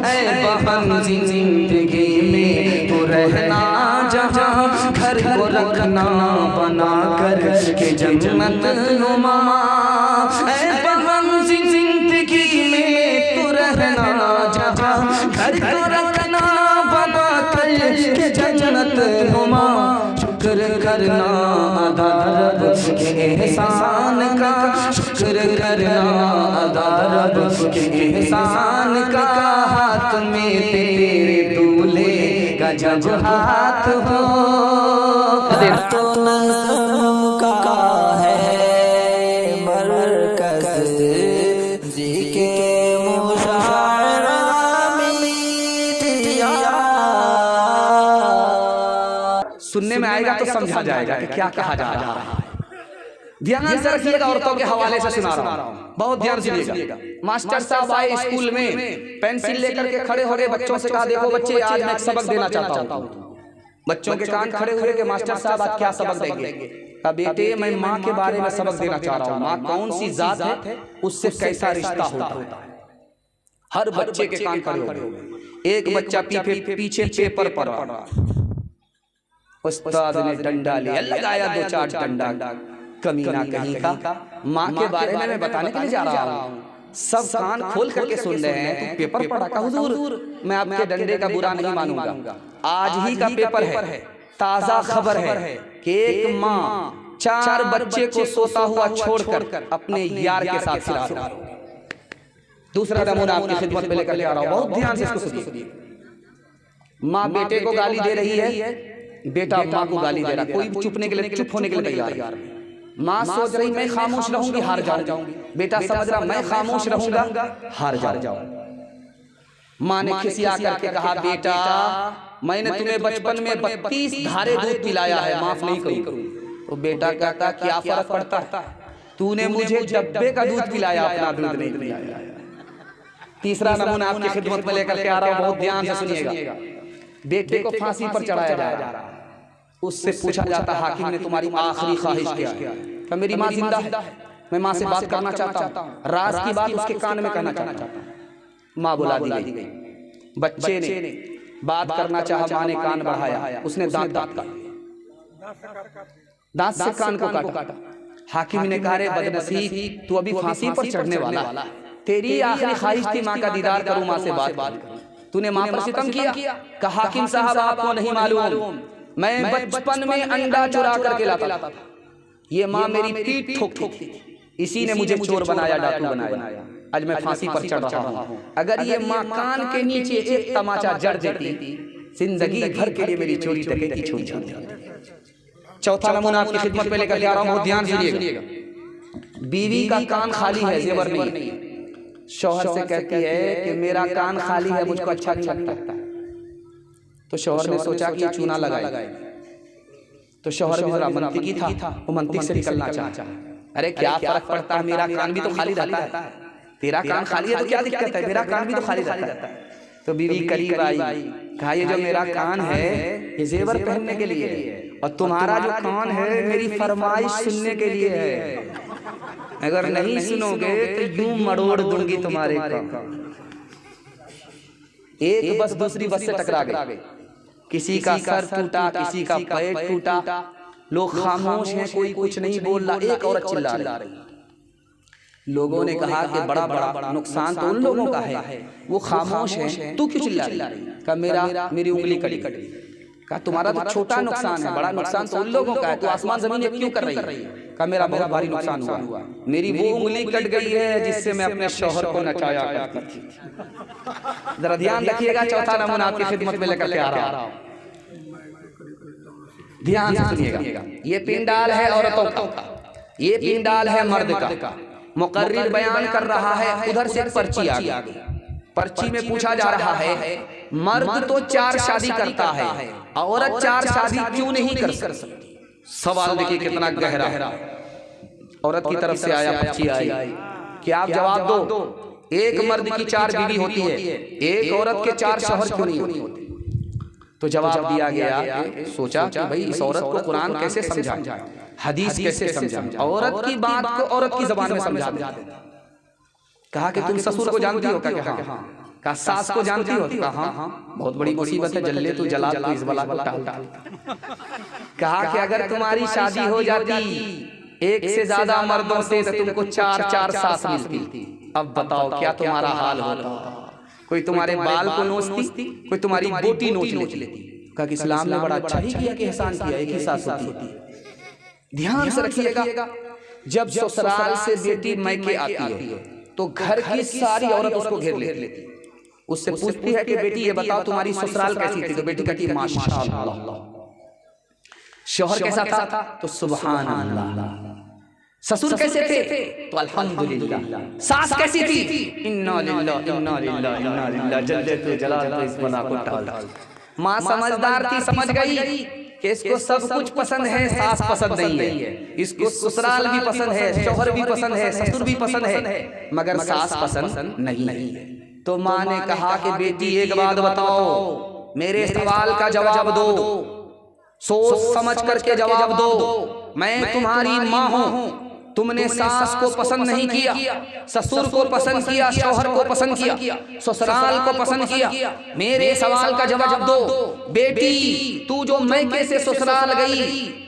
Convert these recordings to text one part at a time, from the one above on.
ऐ बहन जिंदगी में तू रहना जहाँ, घर को रखना बना कर के जन्नत नुमा। ऐ बहन जिंदगी में तू रहना जहाँ, घर को रखना बना कर के जन्नत नुमा। शुक्र करना अदा रब के एहसान का, शुक्र करना अदा रब के एहसान का। हाथ में तेरे दूल्हे का जब हाथ हो, तो नज़म का है मरकज़ जी के मुशायरा मीडिया। सुनने में आएगा तो समझा जाएगा कि क्या कहा जा रहा है। ध्यान से रखिएगा, औरतों के हवाले से सुना रहा हूँ, बहुत ध्यान से सुनिएगा। मास्टर साहब आए स्कूल में, पेंसिल लेकर के खड़े हो गए, बच्चों से कहा देखो बच्चे आज मैं एक सबक देना चाहता हूँ। बच्चों के कान खड़े हुए कि मास्टर साहब आज क्या सबक देंगे? कहा बेटे मैं माँ के बारे में सबक देना चाह रहा हूँ। माँ कौन सी जात है, उससे कैसा रिश्ता होता है। हर बच्चे के कान खड़े हो गए। एक बच्चा पीछे पेपर पढ़ रहा, उस्ताद ने डंडा लिया, लगाया 2-4 डंडा। कमीना कहीं का, माँ के बारे में मैं बताने के लिए जा रहा हूँ। सब कान खोल करके सुन रहे हैं। तू पेपर पढ़ा? का हुजूर मैं आपके डंडे का बुरा नहीं मानूंगा। आज ही का पेपर है, ताजा खबर है कि एक माँ 4 बच्चे को सोता हुआ छोड़कर अपने यार के साथ फिरा रहा है। दूसरा नमूना आपकी खिदमत में लेकर आ रहा हूँ, बहुत ध्यान से इसको सुनिए। माँ बेटे को गाली दे रही है, बेटा माँ को गाली दे रहा है। कोई चुपने के लिए, चुप होने के लिए तैयार। माँ सोच रही मैं खामोश रहूंगी हार जाऊंगी, बेटा समझ रहा मैं खामोश रहूंगा हार जाऊंगा। माँ ने खिसिया करके कहा बेटा मैंने तुम्हें बचपन में 32 धारे दूध पिलाया है, माफ नहीं करूं। तो बेटा कहता क्या फर्क पड़ता है, तूने मुझे डब्बे का दूध पिलाया, अपना दूध नहीं पिलाया। तीसरा नमूना आपकी खिदमत में लेकर के आ रहा हूं, बहुत ध्यान से सुनिएगा। बेटे को फांसी पर चढ़ाया जा रहा है। उससे पूछा जाता हाकिम ने तुम्हारी आखिरी ख्वाहिश क्या है? तो मेरी माँ जिंदा है, मैं माँ से बात करना चाहता हूँ, राज की बात उसके कान में कहना चाहता हूँ। माँ बुला दी गई। बच्चे ने बात करना चाहा, माँ ने कान बढ़ाया, उसने दांत से कान को काटा। हाकिम ने कहा रे बदनसीब तू अभी फांसी पर चढ़ने वाला, तेरी आखिरी ख्वाहिश थी माँ का दीदार करूं, माँ से बात करूं, तूने माँ पर सितम किया। कहा हाकिम साहब आपको नहीं मालूम, मैं बचपन में अंडा चुरा करके लाता था, ये माँ मेरी पीठ ठोकती थी, इसी ने मुझे चोर बनाया, डाकू बनाया, आज मैं फांसी पर चढ़ रहा हूँ। अगर ये माँ कान के नीचे एक तमाचा जड़ देती, जिंदगी भर के लिए मेरी चोरी डकैती छूट जाती। चौथा नमूना आपकी खिदमत में लेकर आ रहा हूँ, बहुत ध्यान सुनिएगा। बीवी का कान खाली है, जेवर नहीं है, शौहर से कहती है कि मेरा कान खाली है, मुझको अच्छा नहीं लगता। तो शौहर ने सोचा कि चूना लगाए, तो शौहर भी जरा मंतिकी था, वो मंतिक से निकलना चाहा। अरे क्या फर्क पड़ता है, मेरा कान भी तो खाली रहता है, तेरा कान खाली है तो क्या दिक्कत है, मेरा कान भी तो खाली रहता है। तो बीवी करीब आई, कहा ये जो मेरा कान है ये जेवर पहनने के लिए है, और तुम्हारा जो कान है मेरी फरमाइश सुनने के लिए है, अगर नहीं सुनोगे तो यूं मरोड़ दूंगी तुम्हारे कान। एक बस दूसरी बस से टकरा गई, किसी का सर टूटा, किसी का पैर टूटा, लोग खामोश हैं, कोई कुछ नहीं बोल रहा। एक औरत चिल्ला रही। लोगों ने कहा कि बड़ा बड़ा नुकसान तो उन लोगों का है, वो खामोश है, तू क्यों चिल्ला रही? कहा मेरी उंगली कटी। कहा तुम्हारा तो छोटा नुकसान है, बड़ा नुकसान तो उन लोगों का है, तू आसमान जमीन क्यों कर रही है? कहा मेरा बहुत भारी नुकसान हुआ, मेरी वो उंगली कट गई है जिससे मैं अपने शौहर को नचाया करती थी। जरा ध्यान रखिएगा, चौथा नमूना आपकी खिदमत में लेकर के आ रहा हूं, ध्यान से सुनिएगा। ये पिंडाल है औरतों का, ये पिंडाल है मर्द का। मुकर्रिर बयान कर रहा है, उधर से पर्ची आ गई। पर्ची में पूछा जा रहा है मर्द तो 4 शादी करता है, औरत 4 शादी क्यों नहीं कर सकती? सवाल देखिए कितना गहरा। औरत की तरफ से आया, पर्ची आई कि आप जवाब दो, एक मर्द की 4 बीवी होती है, एक औरत के 4 शौहर क्यों नहीं होते? तो जवाब दिया गया, सोचा कि भाई इस औरत को कुरान कैसे समझा, हदीस कैसे समझा, औरत की बात को औरत की जबान में समझा देता। कहा कि तुम ससुर को जानती हो? क्या? हाँ। कहा सास को जानती हो? कहा हाँ, बहुत बड़ी मुसीबत है, जल्ले तू जला तो इस बला को टाल। कहा कि अगर तुम्हारी शादी हो जाती एक से ज्यादा मर्दों से तो तुमको 4 सास मिलती। अब बताओ क्या तुम्हारा हाल होता? कोई तुम्हारे बाल को नोचती, कोई तुम्हारी बोटी नोच लेती। कहा कि इस्लाम ने बड़ा अच्छा ही किया कि एहसान किया, एक ही सास होती है। ध्यान से रखिएगा, जब ससुराल से बेटी मैके आती है तो घर की सारी औरत उसको घेर लेती, उससे पूछती है कि बेटी ये बताओ तुम्हारी ससुराल कैसी थी? तो बेटी कहती है माशाअल्लाह। शौहर कैसा था? तो सुभान अल्लाह। ससुर कैसे थे? तो अल्हम्दुलिल्लाह। सास कैसी थी? इन्ना लिल्लाह इन्ना लिल्लाह इन्ना लिल्लाह, जल्ले तो जला तो इस बला को टाल। माँ समझदार थी, समझ गई कि इसको सब कुछ पसंद है, सास पसंद नहीं है। इसको ससुराल भी पसंद है, शौहर भी पसंद है, ससुर भी पसंद है, मगर सास पसंद नहीं है। तो माँ ने कहा कि बेटी एक बात बताओ, मेरे सवाल का जवाब दो, सोच समझ करके जवाब दो। मैं तुम्हारी माँ हूँ, तुमने सास को पसंद नहीं किया, ससुर को पसंद किया, शौहर को पसंद किया, ससुराल को पसंद किया। मेरे सवाल का जवाब दो, बेटी तू जो मैके से ससुराल गई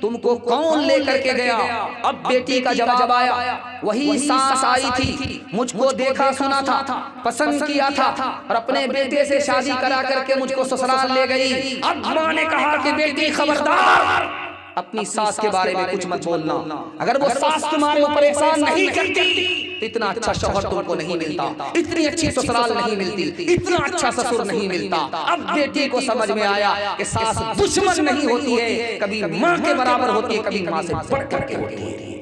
तुमको कौन लेकर के गया? अब बेटी का जवाब आया, वही सास आई थी, मुझको देखा सुना था, पसंद किया था और अपने बेटे से शादी करा करके मुझको ससुराल ले गई। अब माँ ने कहा कि बेटी खबरदार, अपनी सास के बारे में कुछ मत बोलना। अगर वो सास तुम्हारे ऊपर एहसान नहीं करती तो इतना अच्छा शौहर तुमको नहीं मिलता, इतनी अच्छी ससुराल नहीं मिलती, इतना अच्छा ससुर नहीं मिलता। अब बेटी को समझ में आया कि सास दुश्मन नहीं होती है, कभी माँ के बराबर होती है, कभी माँ से बढ़ करके होती है।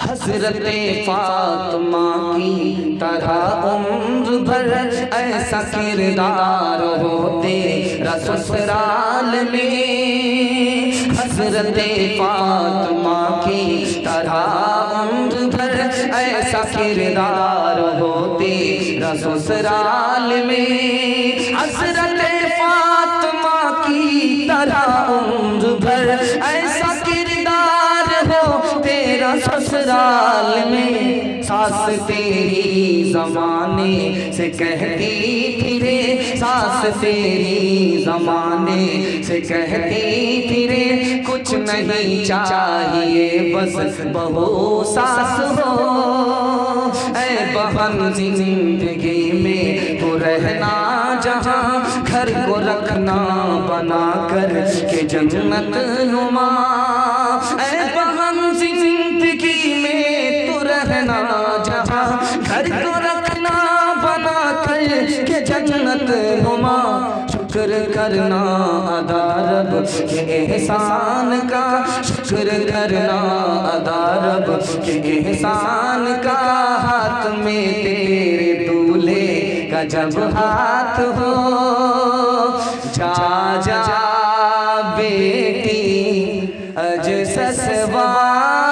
हज़रते फातिमा की तरह उम्र भर ऐसा किरदार हो तेरा ससुराल में। हज़रते फातिमा की तरह उम्र भर ऐसा किरदार हो तेरा ससुराल में। हज़रते फातिमा की तरह उम्र भर ऐसा किरदार हो तेरा ससुराल में। सास तेरी ज़माने से कहती थी रे, सास तेरी ज़माने से कहती थी रे, कुछ नहीं चाहिए बस बहू सास हो। ऐ बहन जिंदगी में तो रहना जहाँ, घर को रखना बना कर के जन्नत नुमा। ऐ बहन जिंदगी में तो रहना जहाँ, घर को रखना बना कर के जन्नत नुमा। शुक्र करना अदा रब के एहसान का, शुक्र करना अदा रब के एहसान का। हाथ में तेरे दूल्हे का जब हाथ हो, जा जा बेटी अज ससुराल